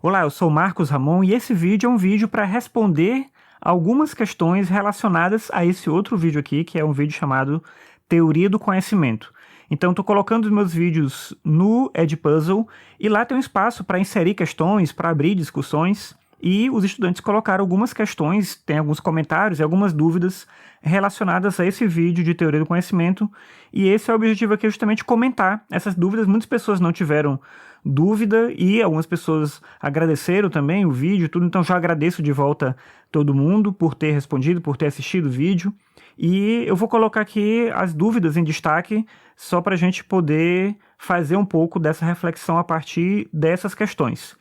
Olá, eu sou Marcos Ramon e esse vídeo é um vídeo para responder algumas questões relacionadas a esse outro vídeo aqui, que é um vídeo chamado Teoria do Conhecimento. Então, estou colocando os meus vídeos no Edpuzzle e lá tem um espaço para inserir questões, para abrir discussões, e os estudantes colocaram algumas questões, tem alguns comentários e algumas dúvidas relacionadas a esse vídeo de Teoria do Conhecimento, e esse é o objetivo aqui, justamente comentar essas dúvidas. Muitas pessoas não tiveram dúvida e algumas pessoas agradeceram também o vídeo e tudo, então já agradeço de volta todo mundo por ter respondido, por ter assistido o vídeo, e eu vou colocar aqui as dúvidas em destaque só para a gente poder fazer um pouco dessa reflexão a partir dessas questões.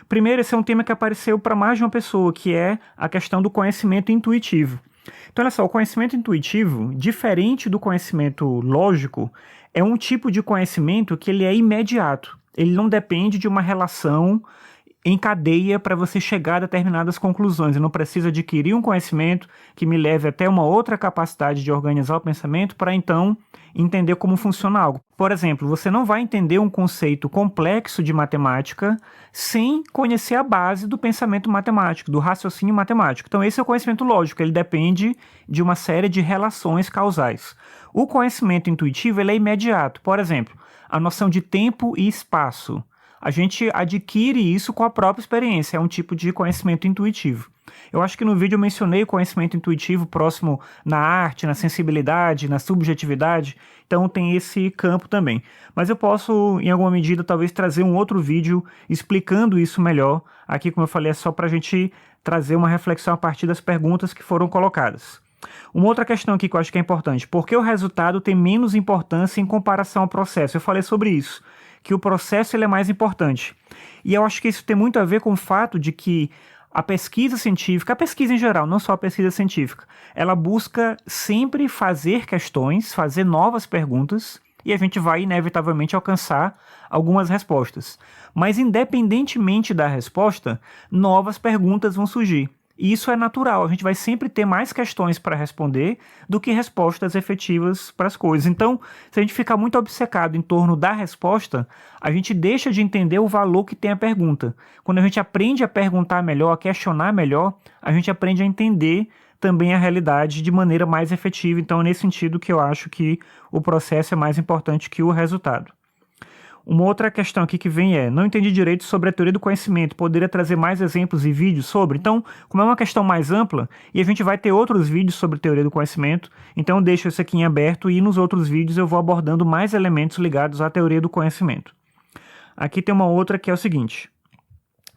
Primeiro, esse é um tema que apareceu para mais de uma pessoa, que é a questão do conhecimento intuitivo. Então, olha só, o conhecimento intuitivo, diferente do conhecimento lógico, é um tipo de conhecimento que ele é imediato. Ele não depende de uma relação em cadeia para você chegar a determinadas conclusões. Eu não preciso adquirir um conhecimento que me leve até uma outra capacidade de organizar o pensamento para então entender como funciona algo. Por exemplo, você não vai entender um conceito complexo de matemática sem conhecer a base do pensamento matemático, do raciocínio matemático. Então esse é o conhecimento lógico, ele depende de uma série de relações causais. O conhecimento intuitivo ele é imediato. Por exemplo, a noção de tempo e espaço. A gente adquire isso com a própria experiência, é um tipo de conhecimento intuitivo. Eu acho que no vídeo eu mencionei o conhecimento intuitivo próximo na arte, na sensibilidade, na subjetividade, então tem esse campo também. Mas eu posso, em alguma medida, talvez trazer um outro vídeo explicando isso melhor. Aqui, como eu falei, é só para a gente trazer uma reflexão a partir das perguntas que foram colocadas. Uma outra questão aqui que eu acho que é importante: por que o resultado tem menos importância em comparação ao processo? Eu falei sobre isso, que o processo ele é mais importante. E eu acho que isso tem muito a ver com o fato de que a pesquisa científica, a pesquisa em geral, não só a pesquisa científica, ela busca sempre fazer questões, fazer novas perguntas, e a gente vai inevitavelmente alcançar algumas respostas. Mas independentemente da resposta, novas perguntas vão surgir. E isso é natural, a gente vai sempre ter mais questões para responder do que respostas efetivas para as coisas. Então, se a gente ficar muito obcecado em torno da resposta, a gente deixa de entender o valor que tem a pergunta. Quando a gente aprende a perguntar melhor, a questionar melhor, a gente aprende a entender também a realidade de maneira mais efetiva. Então, é nesse sentido que eu acho que o processo é mais importante que o resultado. Uma outra questão aqui que vem é: não entendi direito sobre a teoria do conhecimento, poderia trazer mais exemplos e vídeos sobre? Então, como é uma questão mais ampla, e a gente vai ter outros vídeos sobre teoria do conhecimento, então eu deixo isso aqui em aberto e nos outros vídeos eu vou abordando mais elementos ligados à teoria do conhecimento. Aqui tem uma outra que é o seguinte: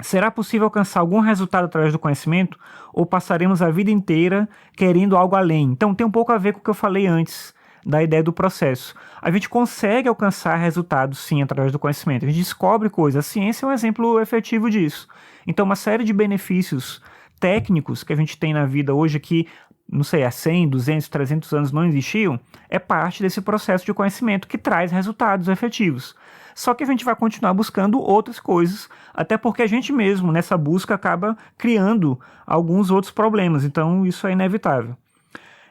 será possível alcançar algum resultado através do conhecimento, ou passaremos a vida inteira querendo algo além? Então tem um pouco a ver com o que eu falei antes, da ideia do processo. A gente consegue alcançar resultados, sim, através do conhecimento. A gente descobre coisas. A ciência é um exemplo efetivo disso. Então, uma série de benefícios técnicos que a gente tem na vida hoje que, não sei, há 100, 200, 300 anos não existiam, é parte desse processo de conhecimento que traz resultados efetivos. Só que a gente vai continuar buscando outras coisas, até porque a gente mesmo, nessa busca, acaba criando alguns outros problemas. Então, isso é inevitável.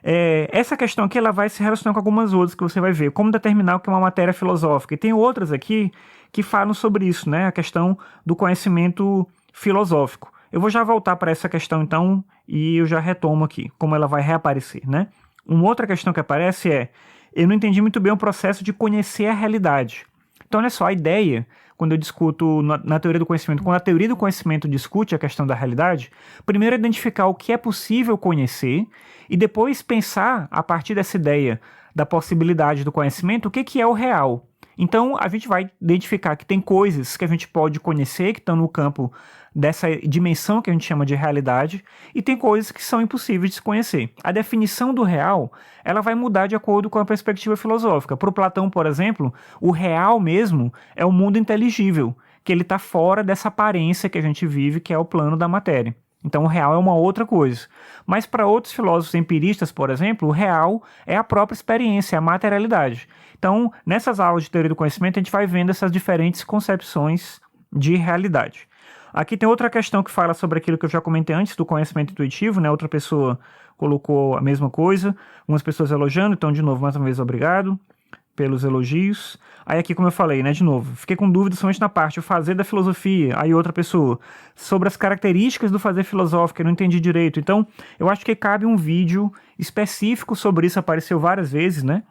Essa questão aqui ela vai se relacionar com algumas outras que você vai ver, como determinar o que é uma matéria filosófica. E tem outras aqui que falam sobre isso, né? A questão do conhecimento filosófico. Eu vou já voltar para essa questão então e eu já retomo aqui, como ela vai reaparecer, né? Uma outra questão que aparece é: eu não entendi muito bem o processo de conhecer a realidade. Então, olha só, a ideia, quando eu discuto na teoria do conhecimento, quando a teoria do conhecimento discute a questão da realidade, primeiro é identificar o que é possível conhecer e depois pensar, a partir dessa ideia da possibilidade do conhecimento, o que é o real. Então, a gente vai identificar que tem coisas que a gente pode conhecer, que estão no campo dessa dimensão que a gente chama de realidade, e tem coisas que são impossíveis de se conhecer. A definição do real, ela vai mudar de acordo com a perspectiva filosófica. Para o Platão, por exemplo, o real mesmo é o mundo inteligível, que ele está fora dessa aparência que a gente vive, que é o plano da matéria. Então o real é uma outra coisa. Mas para outros filósofos empiristas, por exemplo, o real é a própria experiência, a materialidade. Então, nessas aulas de teoria do conhecimento, a gente vai vendo essas diferentes concepções de realidade. Aqui tem outra questão que fala sobre aquilo que eu já comentei antes, do conhecimento intuitivo, né? Outra pessoa colocou a mesma coisa, algumas pessoas elogiando, então, de novo, mais uma vez, obrigado pelos elogios. Aí aqui, como eu falei, né, de novo, fiquei com dúvida somente na parte o fazer da filosofia. Aí outra pessoa, sobre as características do fazer filosófico, eu não entendi direito. Então, eu acho que cabe um vídeo específico sobre isso, apareceu várias vezes, né?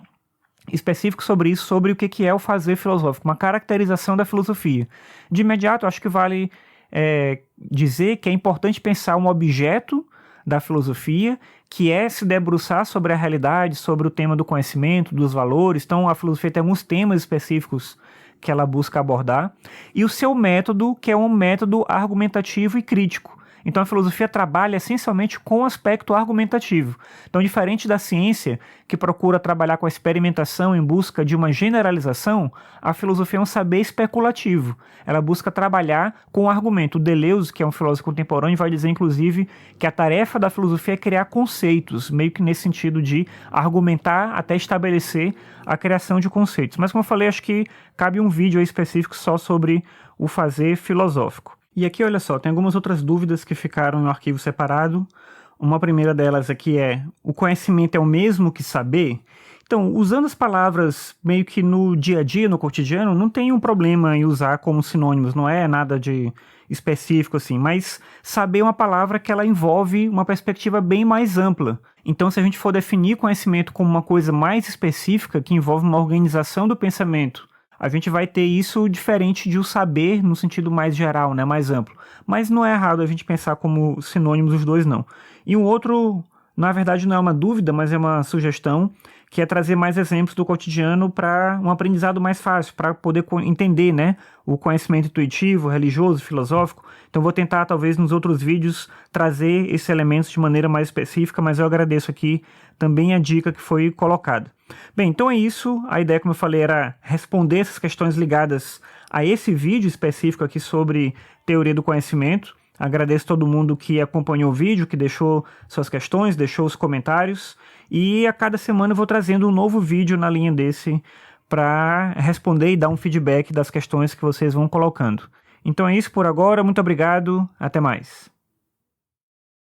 Específico sobre isso, sobre o que é o fazer filosófico, uma caracterização da filosofia. De imediato, acho que vale dizer que é importante pensar um objeto da filosofia, que é se debruçar sobre a realidade, sobre o tema do conhecimento, dos valores. Então, a filosofia tem alguns temas específicos que ela busca abordar, e o seu método, que é um método argumentativo e crítico. Então a filosofia trabalha essencialmente com o aspecto argumentativo. Então, diferente da ciência, que procura trabalhar com a experimentação em busca de uma generalização, a filosofia é um saber especulativo. Ela busca trabalhar com o argumento. O Deleuze, que é um filósofo contemporâneo, vai dizer, inclusive, que a tarefa da filosofia é criar conceitos, meio que nesse sentido de argumentar até estabelecer a criação de conceitos. Mas, como eu falei, acho que cabe um vídeo aí específico só sobre o fazer filosófico. E aqui, olha só, tem algumas outras dúvidas que ficaram no arquivo separado. Uma primeira delas aqui é: o conhecimento é o mesmo que saber? Então, usando as palavras meio que no dia a dia, no cotidiano, não tem um problema em usar como sinônimos, não é nada de específico assim, mas saber é uma palavra que ela envolve uma perspectiva bem mais ampla. Então, se a gente for definir conhecimento como uma coisa mais específica, que envolve uma organização do pensamento, a gente vai ter isso diferente de o saber no sentido mais geral, né, mais amplo. Mas não é errado a gente pensar como sinônimos os dois, não. E um outro, na verdade não é uma dúvida, mas é uma sugestão, que é trazer mais exemplos do cotidiano para um aprendizado mais fácil, para poder entender, né, o conhecimento intuitivo, religioso, filosófico. Então vou tentar, talvez, nos outros vídeos, trazer esses elementos de maneira mais específica, mas eu agradeço aqui também a dica que foi colocada. Bem, então é isso. A ideia, como eu falei, era responder essas questões ligadas a esse vídeo específico aqui sobre teoria do conhecimento. Agradeço todo mundo que acompanhou o vídeo, que deixou suas questões, deixou os comentários. E a cada semana eu vou trazendo um novo vídeo na linha desse para responder e dar um feedback das questões que vocês vão colocando. Então é isso por agora, muito obrigado, até mais.